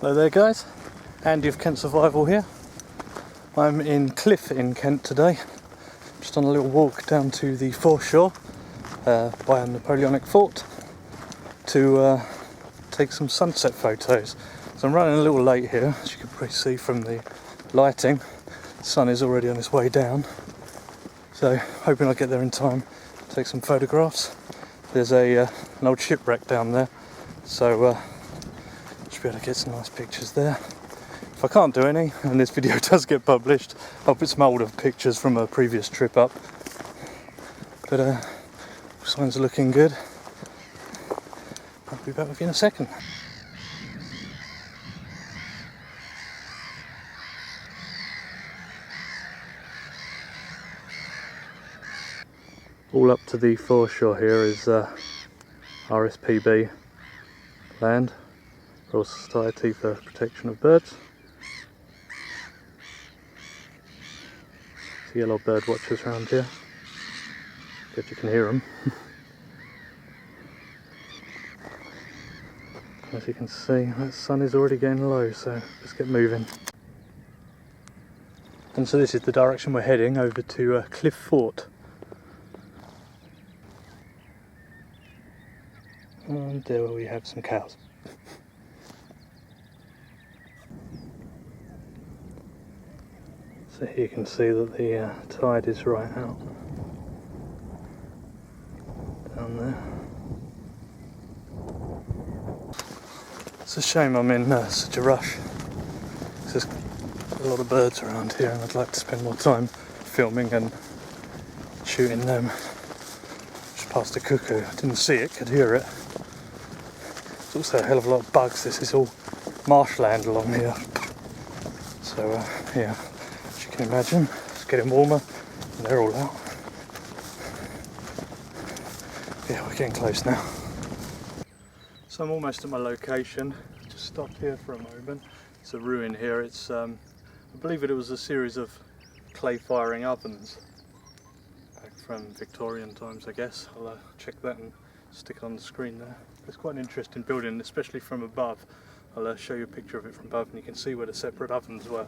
Hello there guys, Andy of Kent Survival here. I'm in Cliff in Kent today, just on a little walk down to the foreshore by a Napoleonic fort to take some sunset photos. So I'm running a little late here, as you can probably see from the lighting. The sun is already on its way down, so hoping I'll get there in time to take some photographs. There's an old shipwreck down there, so should be able to get some nice pictures there. If I can't do any, and this video does get published, I'll put some older pictures from a previous trip up. But signs are looking good. I'll be back with you in a second. All up to the foreshore here is RSPB land, Royal Society for Protection of Birds. It's yellow bird watchers around here. If you can hear them. As you can see, that sun is already getting low, so let's get moving. And so this is the direction we're heading, over to Cliff Fort. And there we have some cows. So here you can see that the tide is right out down there. It's a shame I'm in such a rush. There's a lot of birds around here and I'd like to spend more time filming and shooting them. Just past a cuckoo, I didn't see it, could hear it. There's also a hell of a lot of bugs. This is all marshland along here. So yeah, as you can imagine, it's getting warmer and they're all out. Yeah, we're getting close now. So I'm almost at my location. Just stop here for a moment. It's a ruin here. It's I believe it was a series of clay firing ovens back from Victorian times, I guess. I'll check that and stick it on the screen there. It's quite an interesting building, especially from above. I'll show you a picture of it from above and you can see where the separate ovens were.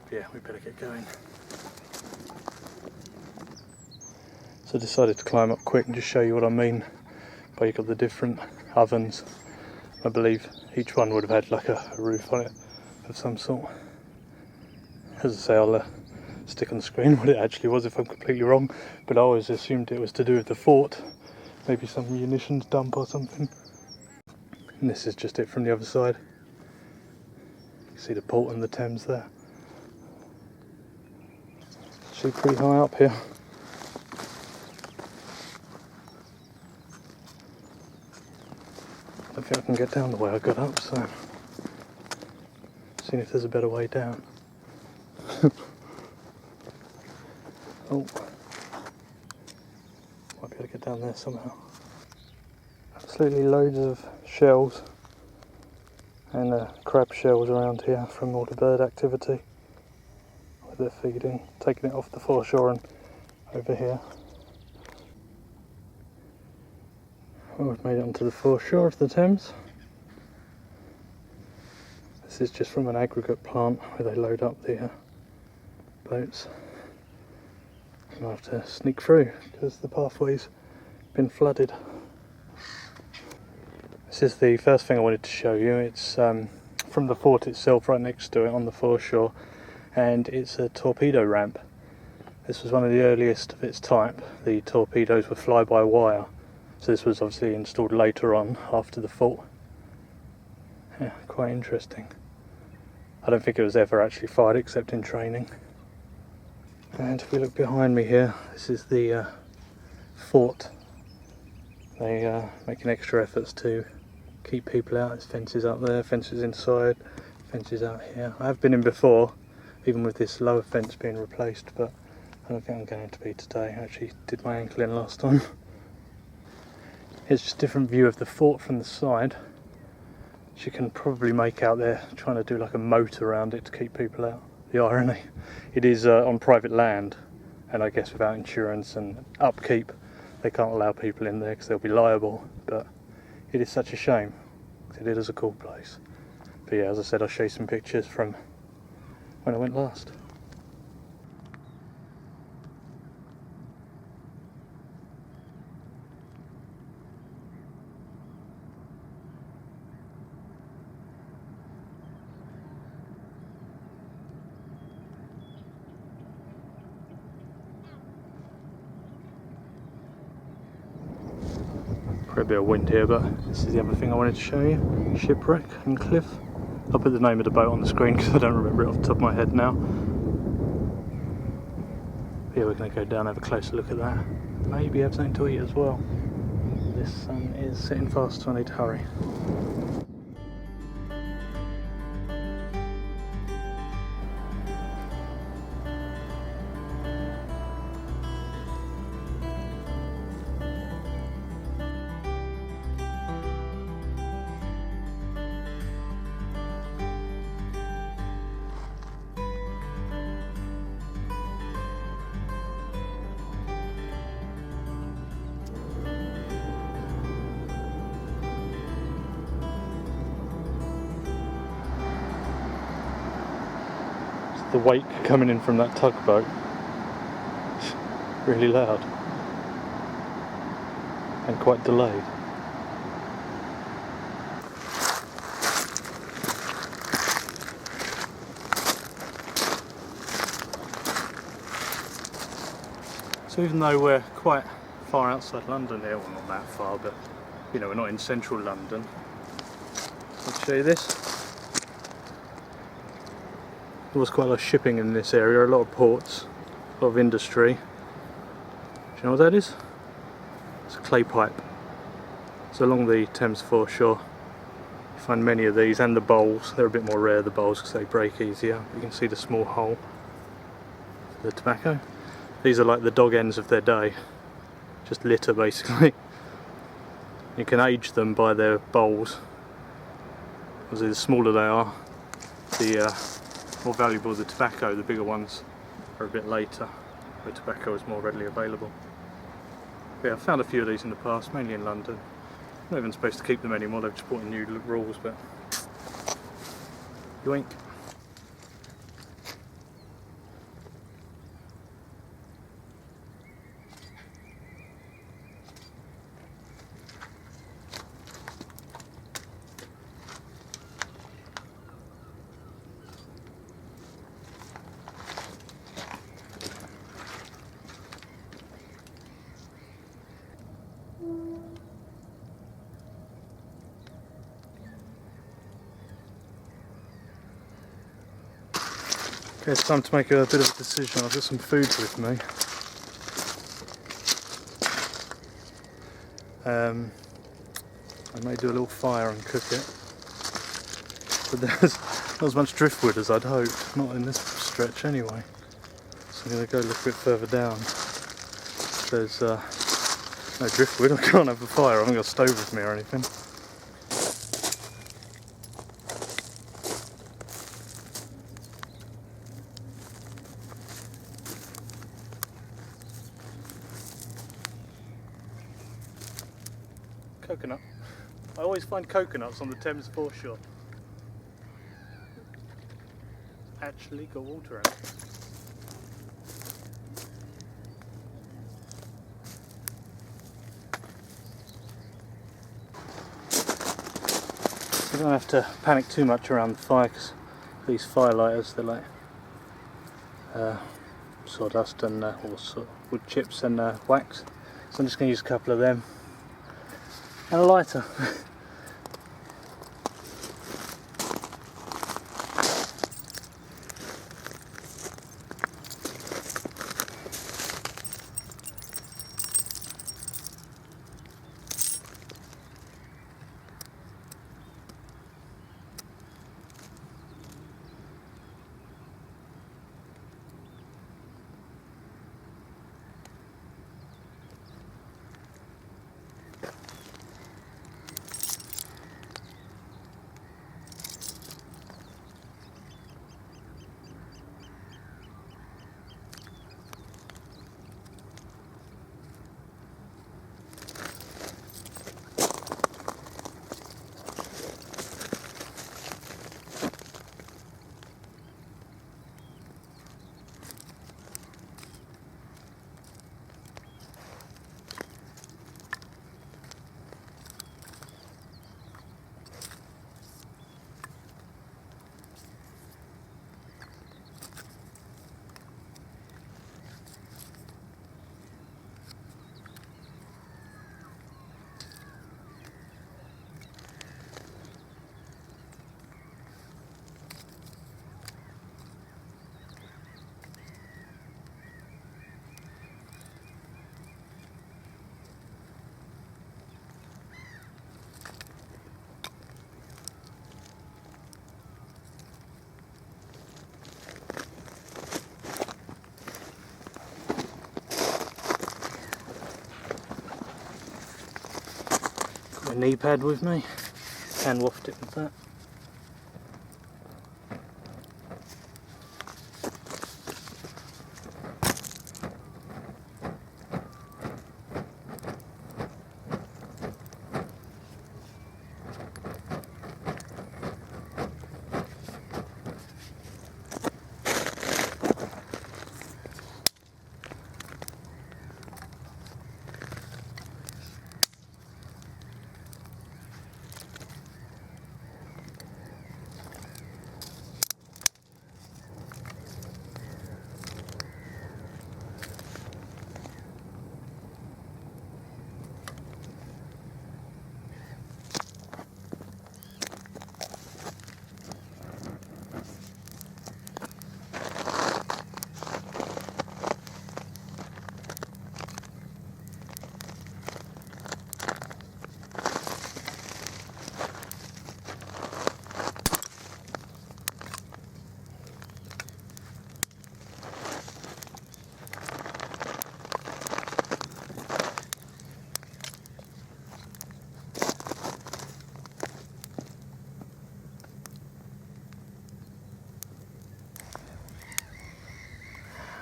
But yeah, we better get going. So I decided to climb up quick and just show you what I mean by you've got the different ovens. I believe each one would have had like a roof on it of some sort. As I say, I'll stick on the screen what it actually was if I'm completely wrong, but I always assumed it was to do with the fort. Maybe some munitions dump or something. And this is just it from the other side. You can see the port and the Thames there. Actually pretty high up here. I don't think I can get down the way I got up, so seeing if there's a better way down. Oh, might be able to get down there somehow. Absolutely loads of shells and crab shells around here from all the bird activity where they're feeding, taking it off the foreshore and over here. Well, we've made it onto the foreshore of the Thames. This is just from an aggregate plant where they load up the boats. And I'll have to sneak through because the pathway's been flooded. This is the first thing I wanted to show you. It's from the fort itself, right next to it on the foreshore, and it's a torpedo ramp. This was one of the earliest of its type. The torpedoes were fly-by-wire, so this was obviously installed later on after the fort. Yeah, quite interesting. I don't think it was ever actually fired except in training. And if we look behind me here, this is the fort. They making extra efforts to keep people out. There's fences up there, fences inside, fences out here. I have been in before, even with this lower fence being replaced, but I don't think I'm going to be today. I actually did my ankle in last time. Here's just a different view of the fort from the side. As you can probably make out there, trying to do like a moat around it to keep people out. The irony. It is on private land, and I guess without insurance and upkeep, they can't allow people in there because they'll be liable. But it is such a shame, because it is a cool place. But yeah, as I said, I'll show you some pictures from when I went last. A bit of wind here, but this is the other thing I wanted to show you. Shipwreck and Cliff. I'll put the name of the boat on the screen because I don't remember it off the top of my head now. But yeah, we're going to go down and have a closer look at that. Maybe have something to eat as well. This sun is setting fast, so I need to hurry. The wake coming in from that tugboat, really loud and quite delayed. So even though we're quite far outside London here, well not that far, but you know, we're not in central London. I'll show you this. There was quite a lot of shipping in this area, a lot of ports, a lot of industry. Do you know what that is? It's a clay pipe. So along the Thames foreshore you find many of these, and the bowls. They're a bit more rare, the bowls, because they break easier. You can see the small hole for the tobacco. These are like the dog ends of their day, just litter basically. You can age them by their bowls. Obviously the smaller they are, the more valuable the tobacco. The bigger ones are a bit later, where tobacco is more readily available. But yeah, I've found a few of these in the past, mainly in London. I'm not even supposed to keep them anymore, they've just brought in new rules, but yoink. Okay, it's time to make a bit of a decision. I've got some food with me. I may do a little fire and cook it, but there's not as much driftwood as I'd hoped, not in this stretch anyway. So I'm going to go look a bit further down. There's no driftwood, I can't have a fire, I haven't got a stove with me or anything. Coconut. I always find coconuts on the Thames foreshore. Actually got water in it. You don't have to panic too much around the fire, because these firelighters, they're like sawdust and or wood chips and wax. So I'm just going to use a couple of them. And a lighter. knee pad with me, hand waft it with that.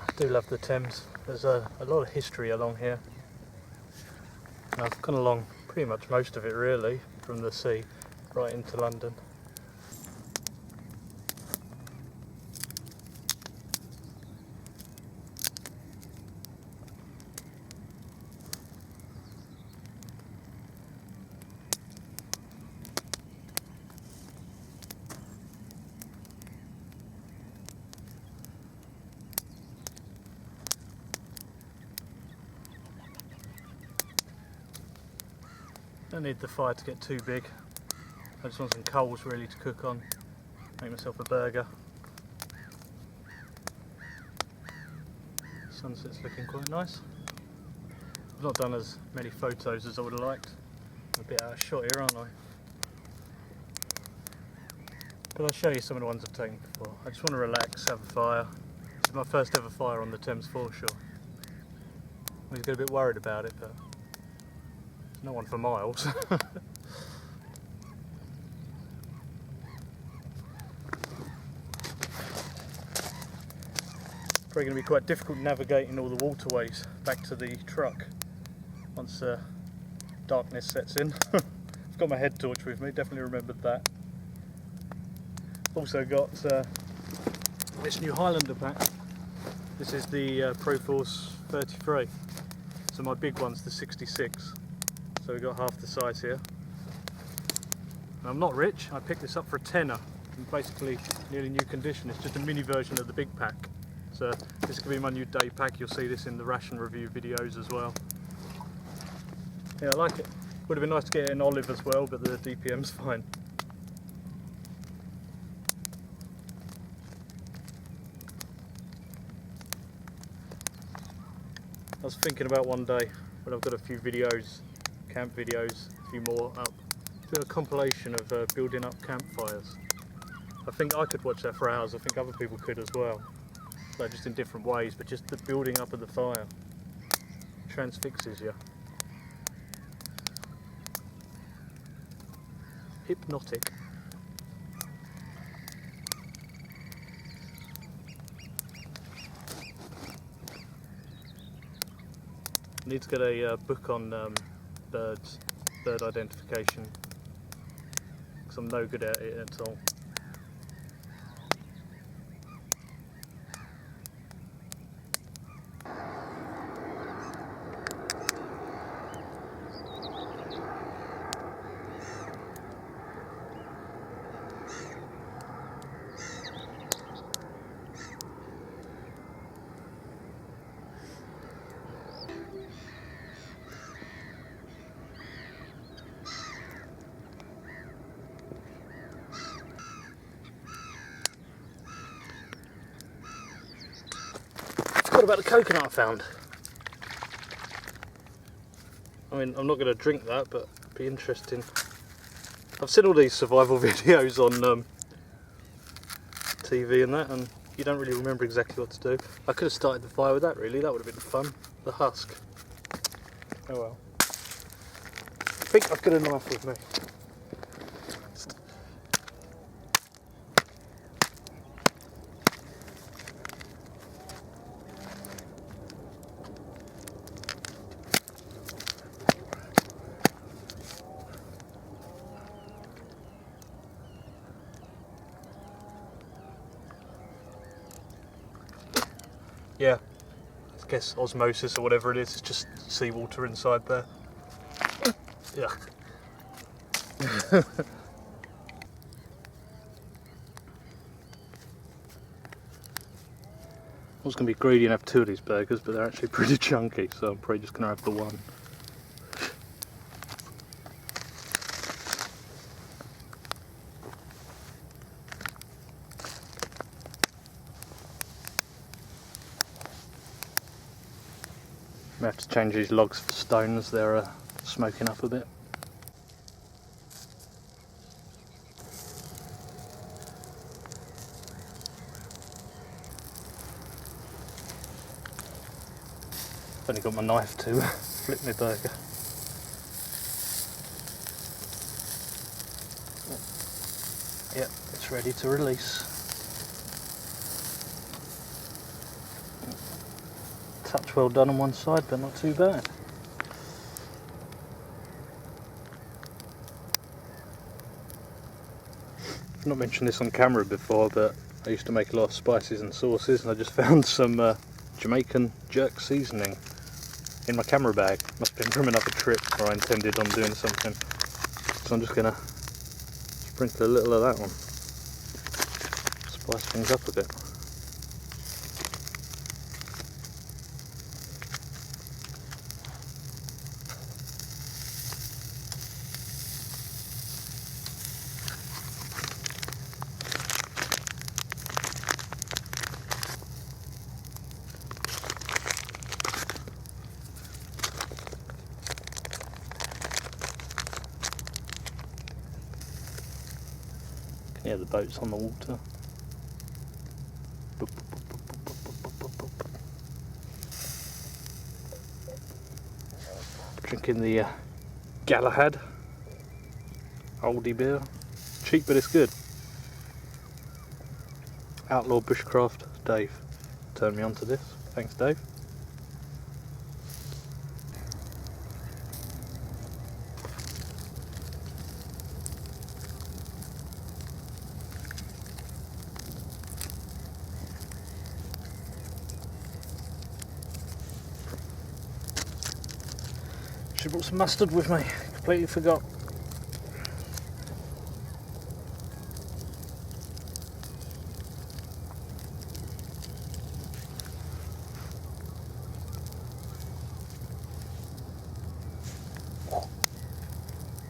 I do love the Thames. There's a lot of history along here. And I've gone along pretty much most of it really, from the sea right into London. Don't need the fire to get too big. I just want some coals really to cook on. Make myself a burger. Sunset's looking quite nice. I've not done as many photos as I would have liked. I'm a bit out of shot here, aren't I? But I'll show you some of the ones I've taken before. I just want to relax, have a fire. This is my first ever fire on the Thames foreshore. I was getting a bit worried about it, but no one for miles. Probably going to be quite difficult navigating all the waterways back to the truck once darkness sets in. I've got my head torch with me, definitely remembered that. Also got this new Highlander pack. This is the Pro Force 33. So my big one's the 66. So we've got half the size here. And I'm not rich, I picked this up for a tenner. Basically nearly new condition. It's just a mini version of the big pack. So this could be my new day pack. You'll see this in the ration review videos as well. Yeah, I like it. Would have been nice to get it in olive as well, but the DPM's fine. I was thinking about one day when I've got a few videos, camp videos, a few more up, do a compilation of building up campfires. I think I could watch that for hours. I think other people could as well. Like just in different ways, but just the building up of the fire transfixes you. Hypnotic. I need to get a book on bird identification, because I'm no good at it at all. What about the coconut I found? I mean, I'm not going to drink that, but it'd be interesting. I've seen all these survival videos on TV and that, and you don't really remember exactly what to do. I could have started the fire with that really, that would have been fun. The husk. Oh well. think I've got a knife with me. Yeah, I guess osmosis or whatever it is, it's just seawater inside there. Yeah. I was going to be greedy and have 2 of these burgers, but they're actually pretty chunky, so I'm probably just going to have the one. I have to change these logs for stones, they're smoking up a bit. I've only got my knife to flip my burger. Yep, it's ready to release. Touch well done on one side, but not too bad. I've not mentioned this on camera before, but I used to make a lot of spices and sauces, and I just found some Jamaican jerk seasoning in my camera bag. Must have been from another trip where I intended on doing something. So I'm just going to sprinkle a little of that on. Spice things up a bit. Yeah, the boat's on the water. Drinking the Galahad oldie beer. Cheap, but it's good. Outlaw Bushcraft Dave turned me on to this. Thanks, Dave. Should have brought some mustard with me, completely forgot.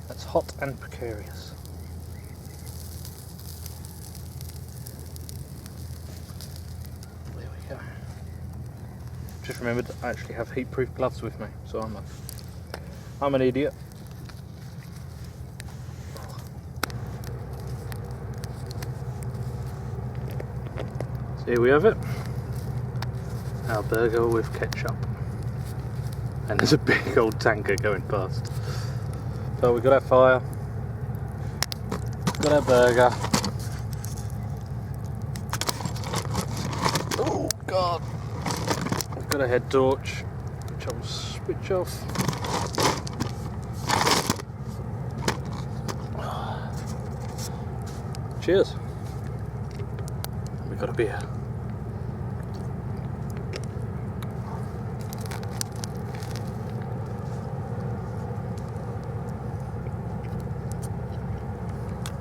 That's hot and precarious. There we go. Just remembered I actually have heat-proof gloves with me, so I'm an idiot. So here we have it. Our burger with ketchup. And there's a big old tanker going past. So we've got our fire. Got our burger. Oh God. We've got a head torch, which I'll switch off. Cheers. We've got a beer.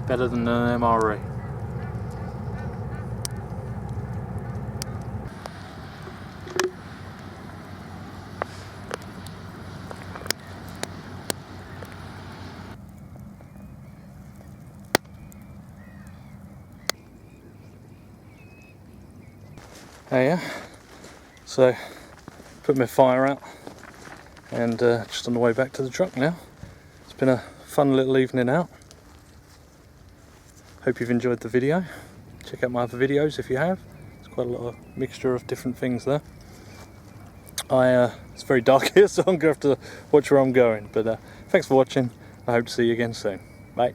Better than an MRE. There you are. So, put my fire out and just on the way back to the truck now. It's been a fun little evening out. Hope you've enjoyed the video. Check out my other videos if you have. There's quite a lot of mixture of different things there. It's very dark here, so I'm going to have to watch where I'm going. But thanks for watching. I hope to see you again soon. Bye.